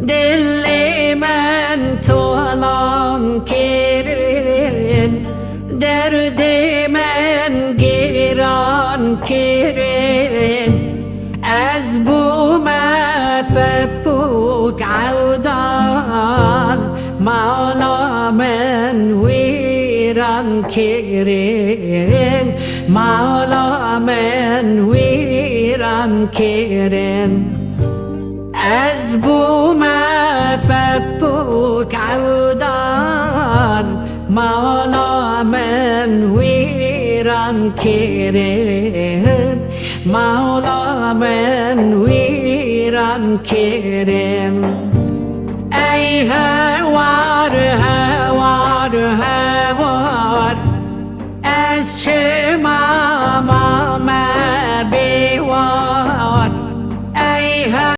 Dilli men tuğlan kirin, derdi men giran kirin. Az bu mefepuk avdal, Mevla men viran kirin, Mevla men viran kirin. از بوم بپوک عودان مولا من ویران کریم مولا من ویران کریم ای هوار هوار هوار از چه